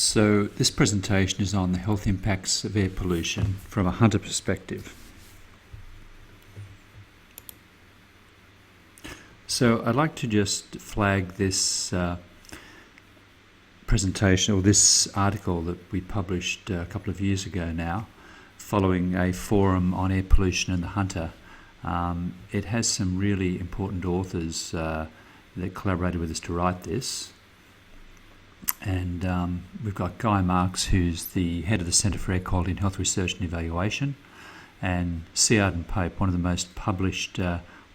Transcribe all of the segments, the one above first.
So this presentation is on the health impacts of air pollution from a hunter perspective. So I'd like to just flag this presentation, or this article that we published a couple of years ago now, following a forum on air pollution and the hunter. It has some really important authors that collaborated with us to write this. And we've got Guy Marks, who's the head of the Centre for Air Quality and Health Research and Evaluation, and Seard and Pope, one of the most published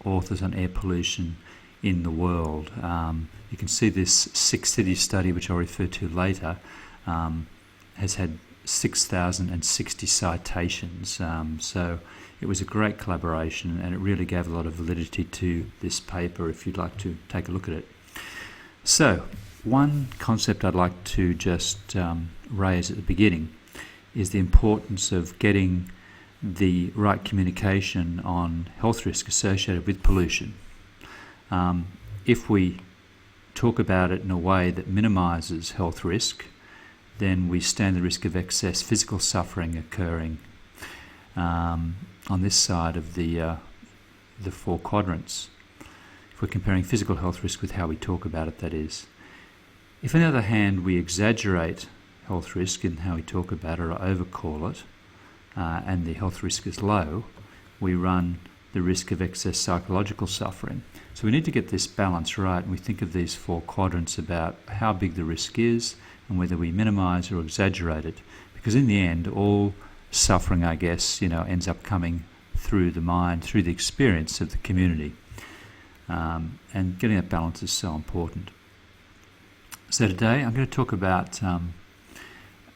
authors on air pollution in the world. You can see this 6-city study, which I'll refer to later, has had 6,060 citations. So it was a great collaboration, and it really gave a lot of validity to this paper if you'd like to take a look at it. So one concept I'd like to just raise at the beginning is the importance of getting the right communication on health risk associated with pollution. If we talk about it in a way that minimises health risk, then we stand the risk of excess physical suffering occurring on this side of the four quadrants. If we're comparing physical health risk with how we talk about it, that is. If, on the other hand, we exaggerate health risk in how we talk about it or overcall it, and the health risk is low, we run the risk of excess psychological suffering. So we need to get this balance right, and we think of these four quadrants about how big the risk is and whether we minimise or exaggerate it. Because in the end, all suffering, I guess, ends up coming through the mind, through the experience of the community. And getting that balance is so important. So today I'm going to talk about the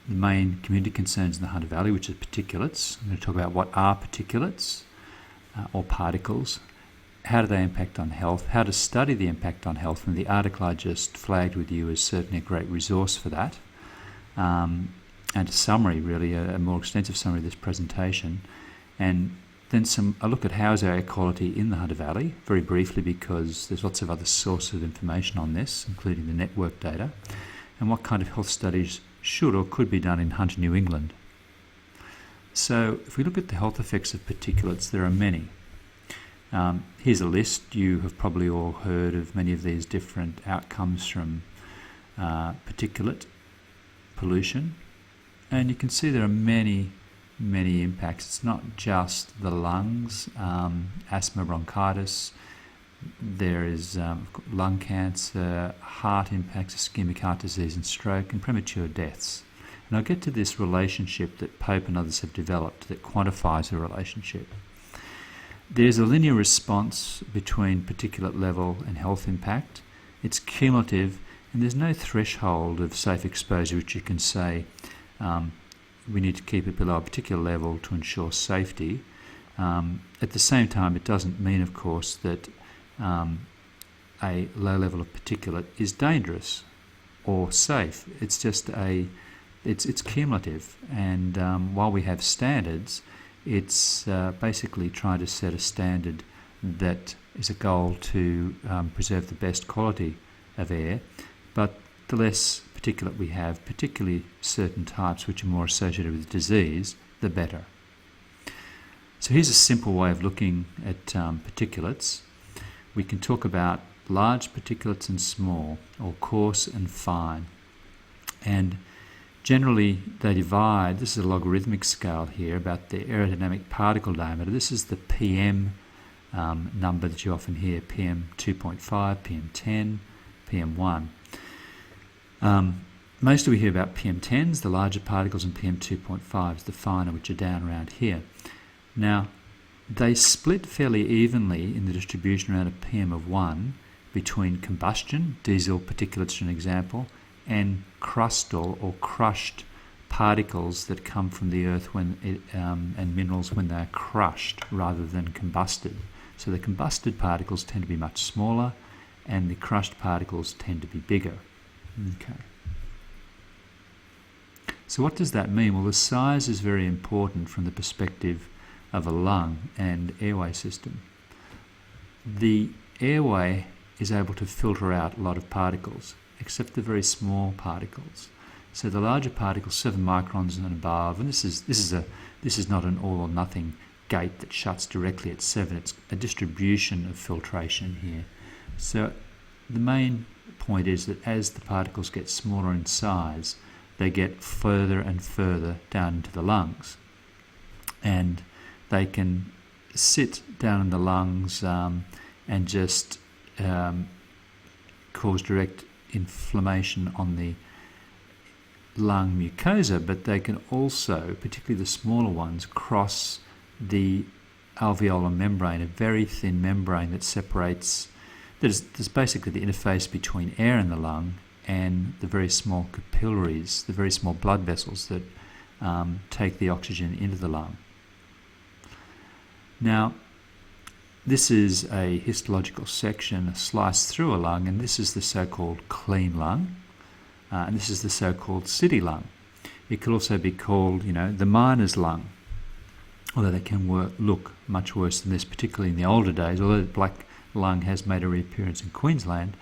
main community concerns in the Hunter Valley, which are particulates. I'm going to talk about what are particulates or particles, how do they impact on health, how to study the impact on health, and the article I just flagged with you is certainly a great resource for that. And a summary, really, a more extensive summary of this presentation. And then a look at how is our air quality in the Hunter Valley, very briefly, because there's lots of other sources of information on this, including the network data, and what kind of health studies should or could be done in Hunter, New England. So if we look at the health effects of particulates, there are many. Here's a list. You have probably all heard of many of these different outcomes from particulate pollution, and you can see there are many impacts. It's not just the lungs, asthma, bronchitis. There is lung cancer, heart impacts, ischemic heart disease and stroke, and premature deaths. And I'll get to this relationship that Pope and others have developed that quantifies the relationship. There's a linear response between particulate level and health impact. It's cumulative, and there's no threshold of safe exposure which you can say we need to keep it below a particular level to ensure safety. At the same time, it doesn't mean, of course, that a low level of particulate is dangerous or safe. It's just it's cumulative, and while we have standards, it's basically trying to set a standard that is a goal to preserve the best quality of air, but the less particulate we have, particularly certain types which are more associated with disease, the better. So here's a simple way of looking at particulates. We can talk about large particulates and small, or coarse and fine. And generally they divide, this is a logarithmic scale here, about the aerodynamic particle diameter. This is the PM number that you often hear, PM 2.5, PM 10, PM 1. Mostly we hear about PM10s, the larger particles, and PM 2.5s, the finer, which are down around here. Now, they split fairly evenly in the distribution around a PM of 1 between combustion, diesel particulates for an example, and crustal or crushed particles that come from the earth and minerals when they're crushed rather than combusted. So the combusted particles tend to be much smaller, and the crushed particles tend to be bigger. Okay. So what does that mean? Well, the size is very important from the perspective of a lung and airway system. The airway is able to filter out a lot of particles, except the very small particles. So the larger particles, 7 microns and above, and this is not an all or nothing gate that shuts directly at 7. It's a distribution of filtration here. So the main point is that as the particles get smaller in size, they get further and further down into the lungs, and they can sit down in the lungs and just cause direct inflammation on the lung mucosa, but they can also, particularly the smaller ones, cross the alveolar membrane, a very thin membrane that separates, there's basically the interface between air in the lung and the very small capillaries, the very small blood vessels that take the oxygen into the lung. Now, this is a histological section, a slice through a lung, and this is the so-called clean lung, and this is the so-called city lung. It could also be called, the miner's lung, although they can look much worse than this, particularly in the older days. Although the black lung has made a reappearance in Queensland,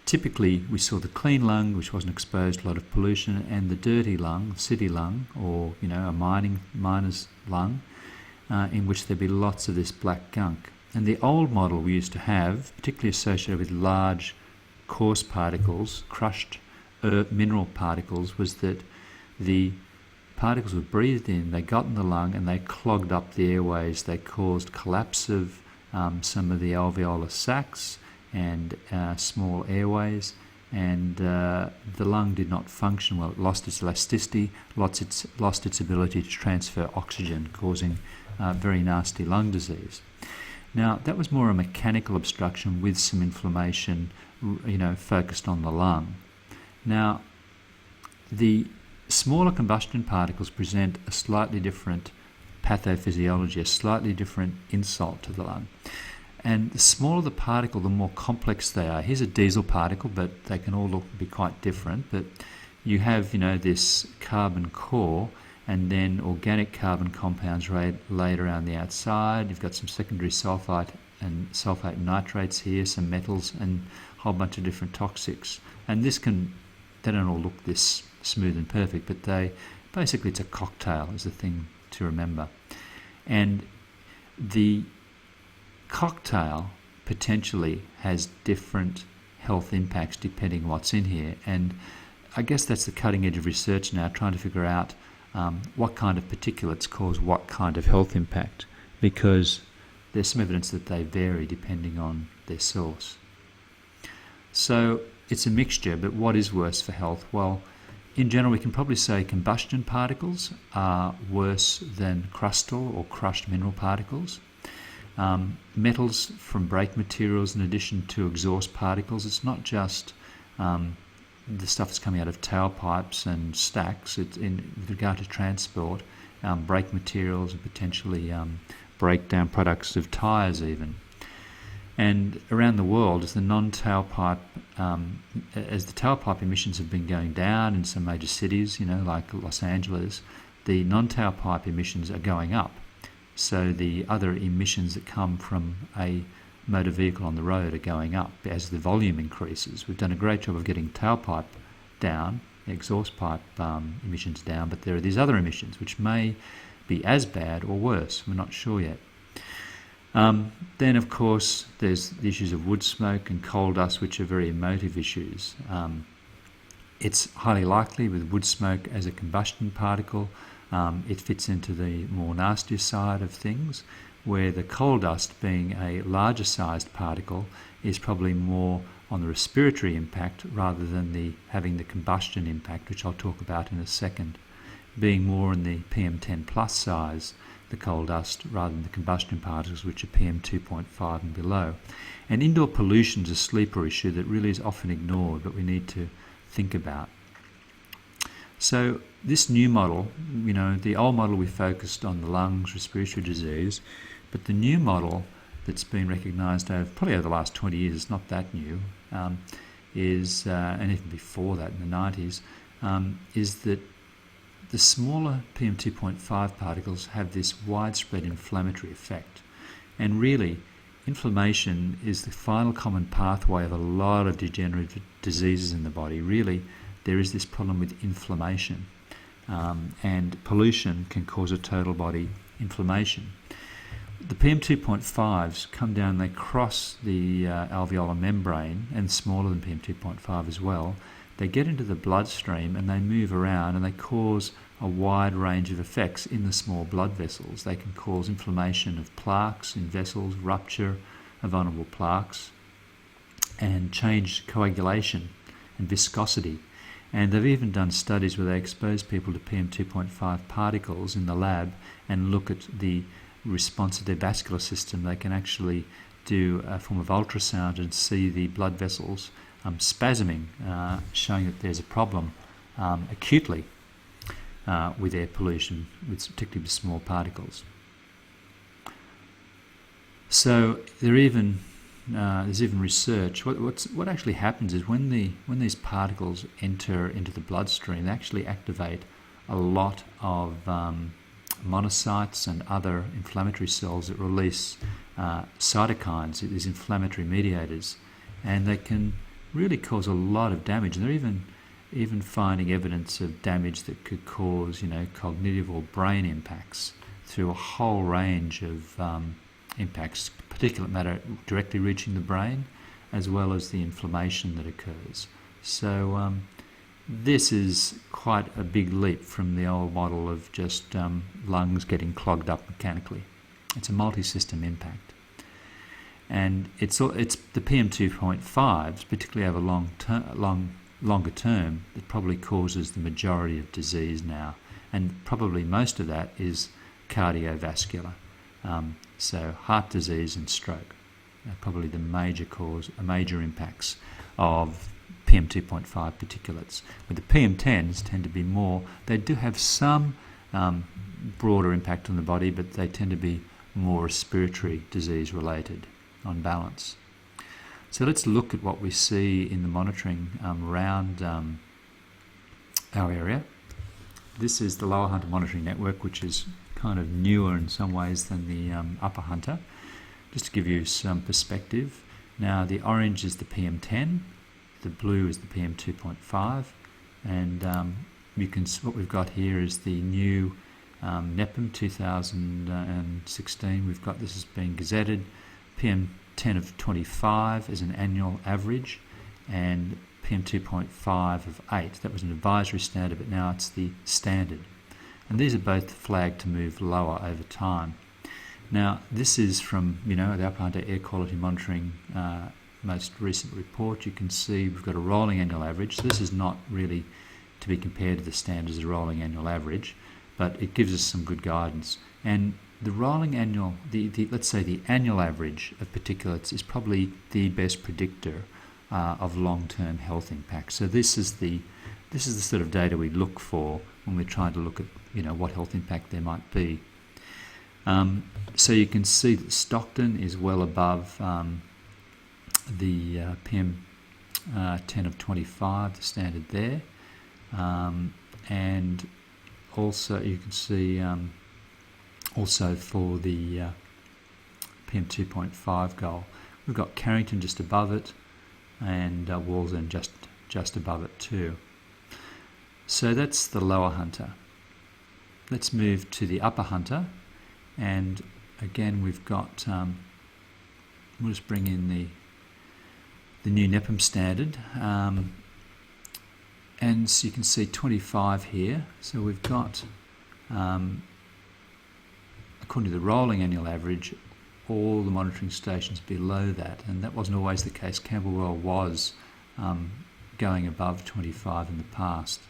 typically we saw the clean lung, which wasn't exposed to a lot of pollution, and the dirty lung, city lung, or a miner's lung, in which there'd be lots of this black gunk. And the old model we used to have, particularly associated with large coarse particles, crushed mineral particles, was that the particles were breathed in, they got in the lung, and they clogged up the airways. They caused collapse of some of the alveolar sacs and small airways, and the lung did not function well. It lost its elasticity, lost its ability to transfer oxygen, causing very nasty lung disease. Now, that was more a mechanical obstruction with some inflammation, focused on the lung. Now, the smaller combustion particles present a slightly different pathophysiology, a slightly different insult to the lung. And the smaller the particle, the more complex they are. Here's a diesel particle, but they can all be quite different. But you have, this carbon core, and then organic carbon compounds laid around the outside. You've got some secondary sulfate and sulfate nitrates here, some metals, and a whole bunch of different toxics. And they don't all look this smooth and perfect, but basically it's a cocktail is the thing to remember. And the cocktail potentially has different health impacts depending on what's in here. And I guess that's the cutting edge of research now, trying to figure out what kind of particulates cause what kind of health impact, because there's some evidence that they vary depending on their source. So it's a mixture, but what is worse for health? Well, in general, we can probably say combustion particles are worse than crustal or crushed mineral particles. Metals from brake materials, in addition to exhaust particles, it's not just the stuff that's coming out of tailpipes and stacks. With regard to transport, brake materials and potentially breakdown products of tyres even. And around the world, as the tailpipe emissions have been going down in some major cities, like Los Angeles, the non-tailpipe emissions are going up. So the other emissions that come from a motor vehicle on the road are going up as the volume increases. We've done a great job of getting tailpipe down, exhaust pipe emissions down, but there are these other emissions which may be as bad or worse. We're not sure yet. Then, of course, there's the issues of wood smoke and coal dust, which are very emotive issues. It's highly likely with wood smoke as a combustion particle, it fits into the more nastier side of things, where the coal dust, being a larger sized particle, is probably more on the respiratory impact rather than having the combustion impact, which I'll talk about in a second, being more in the PM10 plus size, the coal dust, rather than the combustion particles, which are PM2.5 and below. And indoor pollution is a sleeper issue that really is often ignored, but we need to think about. So this new model, the old model we focused on the lungs, respiratory disease, but the new model that's been recognised probably over the last 20 years, it's not that new, and even before that in the 90s, is that the smaller PM2.5 particles have this widespread inflammatory effect. And really, inflammation is the final common pathway of a lot of degenerative diseases in the body. Really, there is this problem with inflammation, and pollution can cause a total body inflammation. The PM2.5s come down, they cross the alveolar membrane, and smaller than PM2.5 as well. They get into the bloodstream and they move around, and they cause a wide range of effects in the small blood vessels. They can cause inflammation of plaques in vessels, rupture of vulnerable plaques, and change coagulation and viscosity. And they've even done studies where they expose people to PM2.5 particles in the lab and look at the response of their vascular system. They can actually do a form of ultrasound and see the blood vessels spasming, showing that there's a problem acutely with air pollution, particularly with small particles. So there's even research. What actually happens is when these particles enter into the bloodstream, they actually activate a lot of monocytes and other inflammatory cells that release cytokines, these inflammatory mediators, and they can really cause a lot of damage. And they're even finding evidence of damage that could cause, cognitive or brain impacts through a whole range of impacts, particulate matter directly reaching the brain, as well as the inflammation that occurs. So this is quite a big leap from the old model of just lungs getting clogged up mechanically. It's a multi-system impact. And it's the PM2.5s, particularly over longer term, that probably causes the majority of disease now. And probably most of that is cardiovascular. So heart disease and stroke are probably the major impacts of PM2.5 particulates. But the PM10s tend to be more, they do have some broader impact on the body, but they tend to be more respiratory disease related on balance. So let's look at what we see in the monitoring around our area. This is the Lower Hunter Monitoring Network, which is kind of newer in some ways than the Upper Hunter. Just to give you some perspective, now the orange is the PM10, the blue is the PM2.5, and what we've got here is the new NEPM 2016. We've got, this has been gazetted, PM10 of 25 as an annual average, and PM2.5 of 8. That was an advisory standard, but now it's the standard. And these are both flagged to move lower over time. Now, this is from, the Upper Hunter Air Quality Monitoring most recent report. You can see we've got a rolling annual average. So this is not really to be compared to the standards as a rolling annual average, but it gives us some good guidance. And the rolling annual, let's say the annual average of particulates is probably the best predictor of long-term health impact. So this is the sort of data we look for when we're trying to look at what health impact there might be. So you can see that Stockton is well above the PM10 of 25, the standard there, and also you can see also for the PM2.5 goal, we've got Carrington just above it, and Wallsend just above it too. So that's the Lower Hunter. Let's move to the Upper Hunter, and again we've got, we'll just bring in the new NEPM standard, and so you can see 25 here. So we've got, according to the rolling annual average, all the monitoring stations below that, and that wasn't always the case. Camberwell was going above 25 in the past.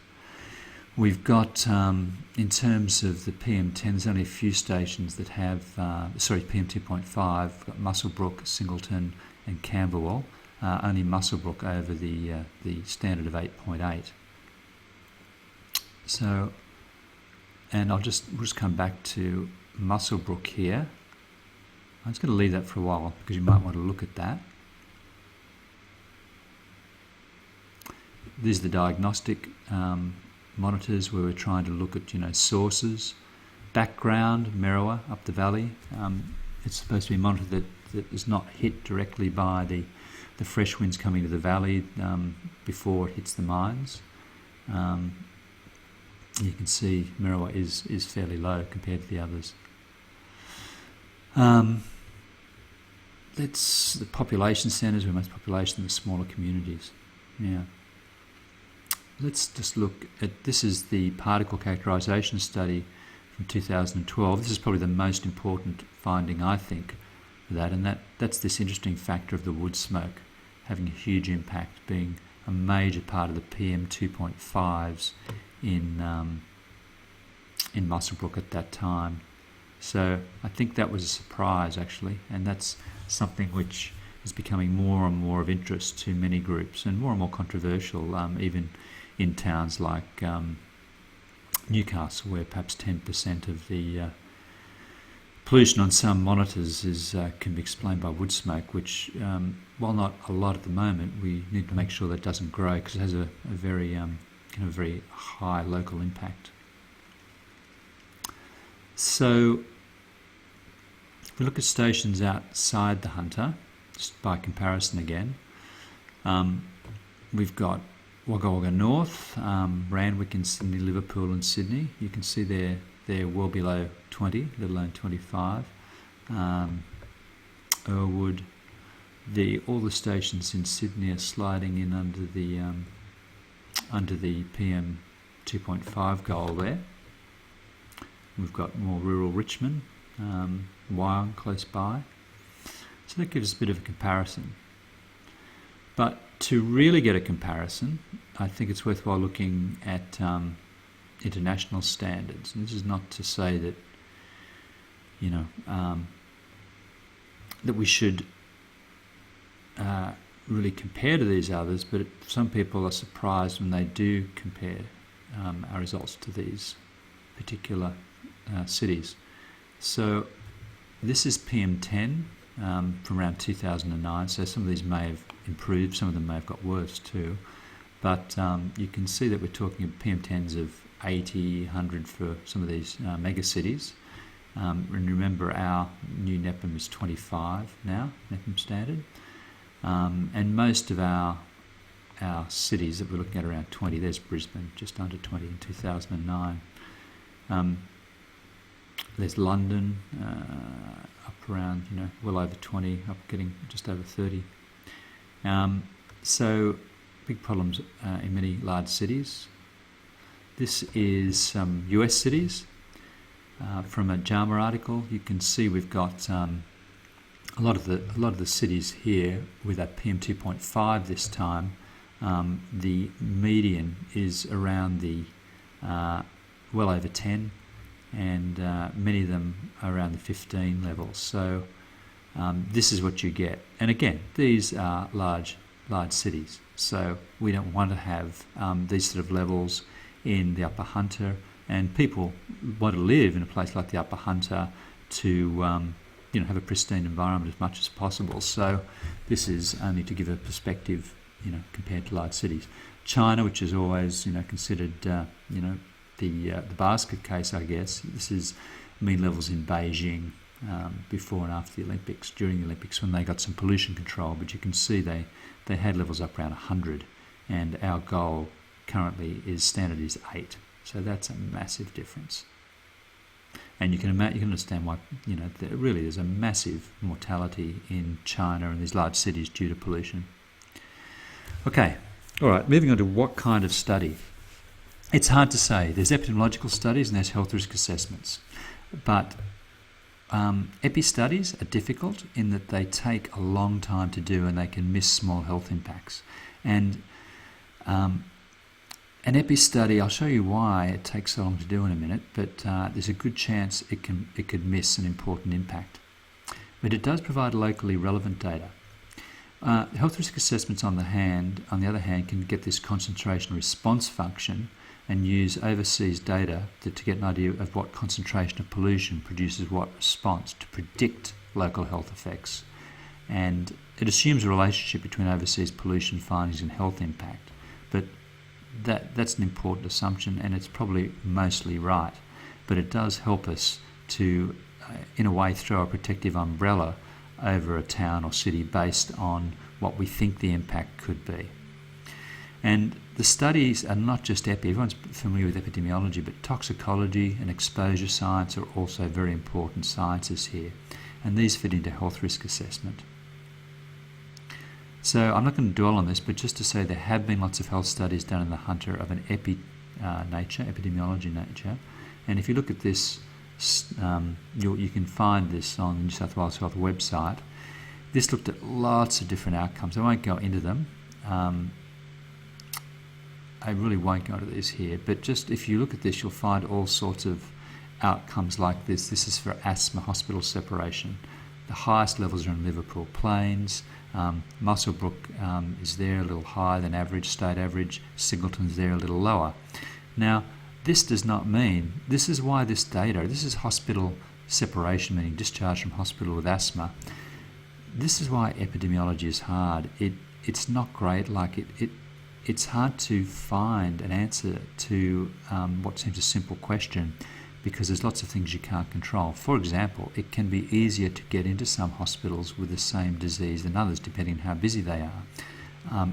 We've got, in terms of the PM10, there's only a few stations that have, PM2.5, we've got Muswellbrook, Singleton and Camberwell, only Muswellbrook over the standard of 8.8. So, and we'll just come back to Muswellbrook here. I'm just going to leave that for a while because you might want to look at that. These are the diagnostic monitors where we're trying to look at sources. Background, Merriwa up the valley. It's supposed to be a monitor that is not hit directly by the fresh winds coming to the valley before it hits the mines. You can see Mirawa is fairly low compared to the others. That's the population centres, where most population in the smaller communities. Yeah. Let's just look at, this is the particle characterisation study from 2012. This is probably the most important finding, I think, for that, and that's this interesting factor of the wood smoke having a huge impact, being a major part of the PM 2.5s in Muswellbrook at that time. So I think that was a surprise, actually, and that's something which is becoming more and more of interest to many groups and more controversial, even in towns like Newcastle, where perhaps 10% of the pollution on some monitors can be explained by wood smoke, which, while not a lot at the moment, we need to make sure that doesn't grow, because it has a very very high local impact. So if we look at stations outside the Hunter, just by comparison again, we've got Wagga Wagga North, Randwick in Sydney, Liverpool and Sydney. You can see they're well below 20, let alone 25. Earlwood, all the stations in Sydney are sliding in under the PM 2.5 goal there. We've got more rural Richmond, Wyong close by. So that gives us a bit of a comparison. But to really get a comparison, I think it's worthwhile looking at international standards. And this is not to say that, that we should really compare to these others, but some people are surprised when they do compare our results to these particular cities. So this is PM10 from around 2009, so some of these may have improved, some of them may have got worse too, but you can see that we're talking PM10s of 80, 100 for some of these mega cities. And remember, our new NEPM is 25 now, NEPM standard. And most of our cities that we're looking at around 20, there's Brisbane, just under 20 in 2009. There's London, up around, well over 20, up getting just over 30. So big problems in many large cities. This is some US cities. From a JAMA article, you can see we've got a lot of the cities here with that PM 2.5 this time. The median is around the well over 10, and many of them are around the 15 level. So this is what you get. And again, these are large cities, so we don't want to have these sort of levels in the Upper Hunter, and people want to live in a place like the Upper Hunter to have a pristine environment as much as possible. So this is only to give a perspective, compared to large cities. China, which is always considered the basket case, I guess. This is mean levels in Beijing before and after the Olympics, during the Olympics, when they got some pollution control. But you can see they had levels up around 100, and our goal currently standard is 8. So that's a massive difference. And you can understand why there's a massive mortality in China and these large cities due to pollution. Okay, all right, moving on to what kind of study. It's hard to say. There's epidemiological studies and there's health risk assessments. But epi studies are difficult in that they take a long time to do and they can miss small health impacts. And an epi study, I'll show you why it takes so long to do in a minute, but there's a good chance it could miss an important impact. But it does provide locally relevant data. Health risk assessments, on the other hand, can get this concentration response function and use overseas data to get an idea of what concentration of pollution produces what response to predict local health effects. And it assumes a relationship between overseas pollution findings and health impact. But that's an important assumption, and it's probably mostly right. But it does help us to, in a way, throw a protective umbrella over a town or city based on what we think the impact could be. And the studies are not just epi. Everyone's familiar with epidemiology, but toxicology and exposure science are also very important sciences here, and these fit into health risk assessment. So I'm not going to dwell on this, but just to say there have been lots of health studies done in the hunter of an epidemiology nature, and if you look at this, you can find this on the New South Wales Health website. This looked at lots of different outcomes. I won't go into them. I really won't go into this here, but just if you look at this, you'll find all sorts of outcomes like this. This is for asthma hospital separation. The highest levels are in Liverpool Plains. Muswellbrook is there a little higher than average, state average. Singleton's there a little lower. Now, this does not mean, this is why this data, this is hospital separation, meaning discharge from hospital with asthma. This is why epidemiology is hard. It's not great. It's hard to find an answer to what seems a simple question, because there's lots of things you can't control. For example, it can be easier to get into some hospitals with the same disease than others, depending on how busy they are.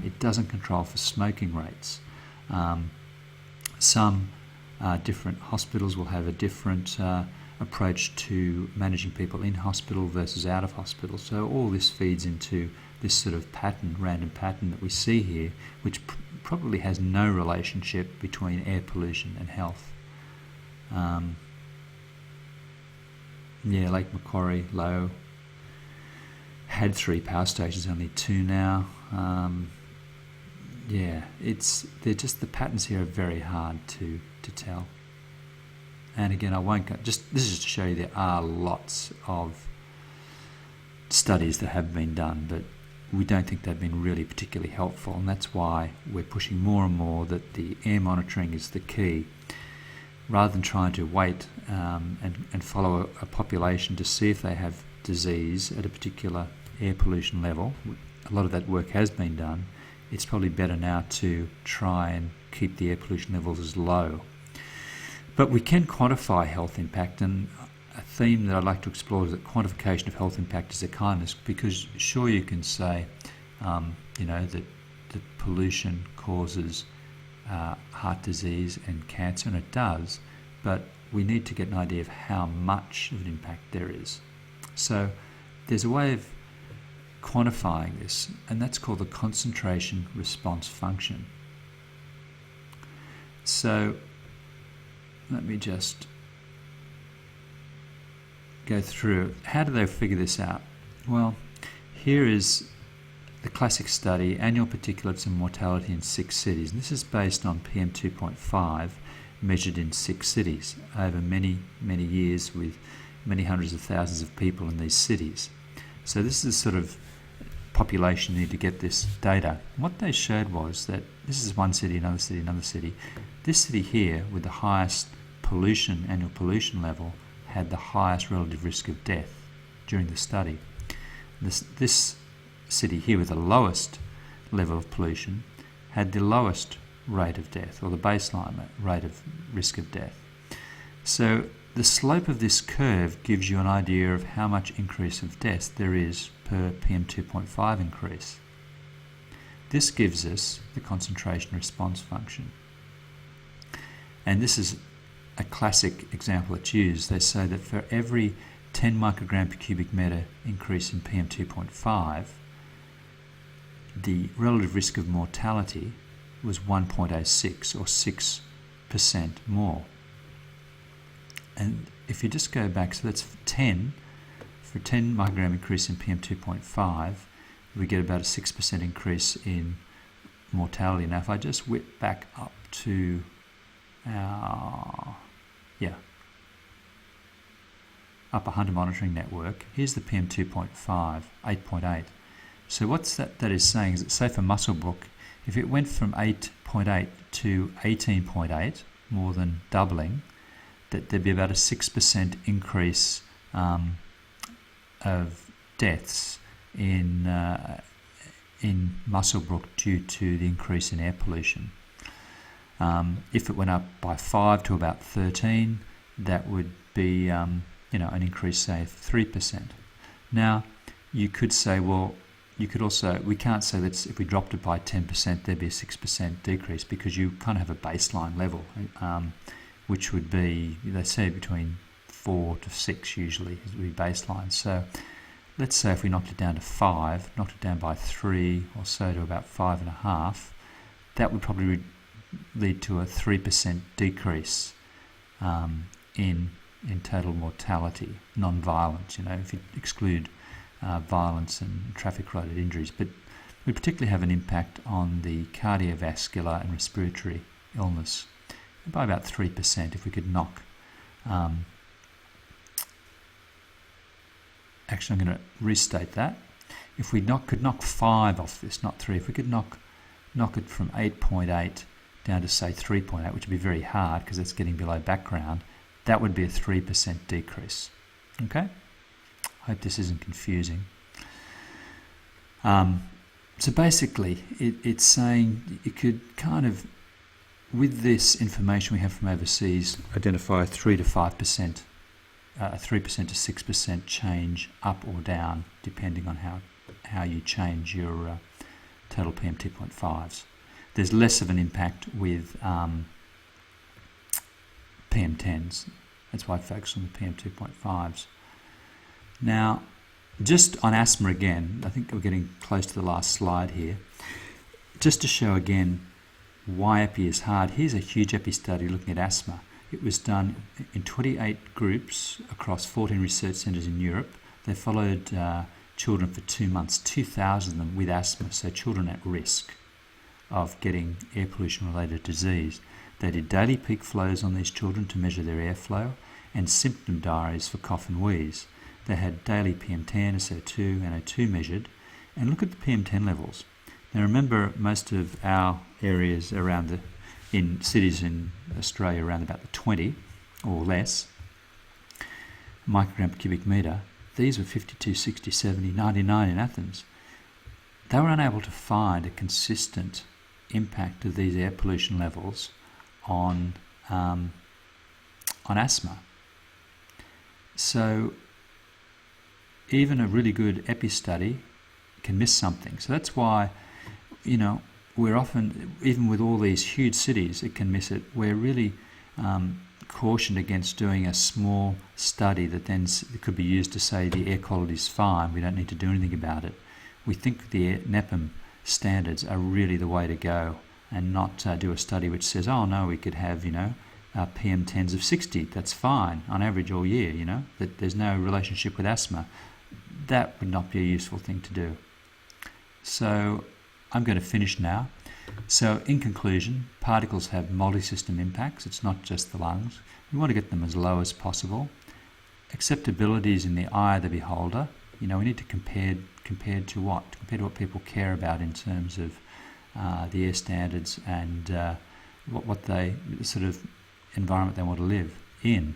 It doesn't control for smoking rates. Some different hospitals will have a different approach to managing people in hospital versus out of hospital. So all this feeds into this sort of pattern, random pattern that we see here, which probably has no relationship between air pollution and health. Lake Macquarie, low. Had 3 power stations, only 2 now. The patterns here are very hard to tell. And again, I won't go, this is just to show you there are lots of studies that have been done, but we don't think they've been really particularly helpful, and that's why we're pushing more and more that the air monitoring is the key. Rather than trying to wait and follow a population to see if they have disease at a particular air pollution level, a lot of that work has been done. It's probably better now to try and keep the air pollution levels as low. But we can quantify health impact, and a theme that I'd like to explore is that quantification of health impact is a kindness, because sure, you can say that the pollution causes heart disease and cancer, and it does, but we need to get an idea of how much of an impact there is. So there's a way of quantifying this, and that's called the concentration response function. So let me just go through. How do they figure this out? Well, here is the classic study, annual particulates and mortality in 6 cities. And this is based on PM2.5 measured in 6 cities over many, many years with many hundreds of thousands of people in these cities. So this is the sort of population you need to get this data. And what they showed was that this is one city, another city, another city. This city here with the highest annual pollution level had the highest relative risk of death during the study. This city here with the lowest level of pollution had the lowest rate of death, or the baseline rate of risk of death. So the slope of this curve gives you an idea of how much increase of death there is per PM2.5 increase. This gives us the concentration response function. And this is a classic example that's used. They say that for every 10 microgram per cubic metre increase in PM2.5, the relative risk of mortality was 1.06, or 6% more. And if you just go back, so that's for 10 microgram increase in PM2.5, we get about a 6% increase in mortality. Now if I just whip back up to upper hunter monitoring network, here's the PM2.5, 8.8. So what's that is saying is that, say for Muswellbrook, if it went from 8.8 to 18.8, more than doubling, that there'd be about a 6% increase of deaths in Muswellbrook due to the increase in air pollution. If it went up by 5 to about 13, that would be an increase, say, of 3%. Now, you could say, well, you could also, we can't say that if we dropped it by 10%, there'd be a 6% decrease, because you kind of have a baseline level, which would be, they say between 4 to 6 usually is the baseline. So let's say if we knocked it down to 5, knocked it down by 3 or so to about 5.5, that would probably lead to a 3% decrease in total mortality, non-violent, if you exclude violence and traffic-related injuries. But we particularly have an impact on the cardiovascular and respiratory illness by about 3% if we could knock. Actually, I'm going to restate that. If we could knock 5 off this, not 3, if we could knock it from 8.8 down to, say, 3.8, which would be very hard because it's getting below background, that would be a 3% decrease. Okay? I hope this isn't confusing. So basically, it's saying you could kind of, with this information we have from overseas, identify a 3 to 5%, 3% to 6% change up or down, depending on how you change your total PM2.5s. There's less of an impact with PM10s. That's why I focus on the PM2.5s. Now, just on asthma again, I think we're getting close to the last slide here. Just to show again why epi is hard, here's a huge epi study looking at asthma. It was done in 28 groups across 14 research centres in Europe. They followed children for 2 months, 2,000 of them with asthma, so children at risk of getting air pollution-related disease. They did daily peak flows on these children to measure their airflow and symptom diaries for cough and wheeze. They had daily PM10, SO2, and O2 measured, and look at the PM10 levels. Now remember, most of our areas around in cities in Australia around about the 20 or less microgram per cubic metre. These were 52, 60, 70, 99 in Athens. They were unable to find a consistent impact of these air pollution levels on asthma. So even a really good epi study can miss something. So that's why, we're often, even with all these huge cities, it can miss it. We're really cautioned against doing a small study that then could be used to say the air quality is fine, we don't need to do anything about it. We think the NEPM standards are really the way to go, and not do a study which says, oh no, we could have, PM10s of 60, that's fine, on average all year, that there's no relationship with asthma. That would not be a useful thing to do. So I'm going to finish now. So in conclusion, particles have multi-system impacts. It's not just the lungs. We want to get them as low as possible. Acceptability is in the eye of the beholder. We need to compare to what? Compared to what people care about in terms of the air standards and what the sort of environment they want to live in.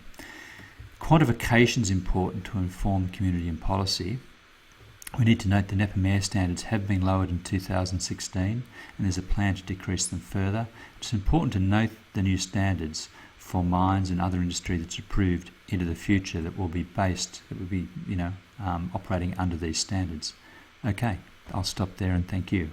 Quantification is important to inform community and policy. We need to note the NEPM air standards have been lowered in 2016, and there's a plan to decrease them further. It's important to note the new standards for mines and other industry that's approved into the future that will be operating under these standards. Okay, I'll stop there and thank you.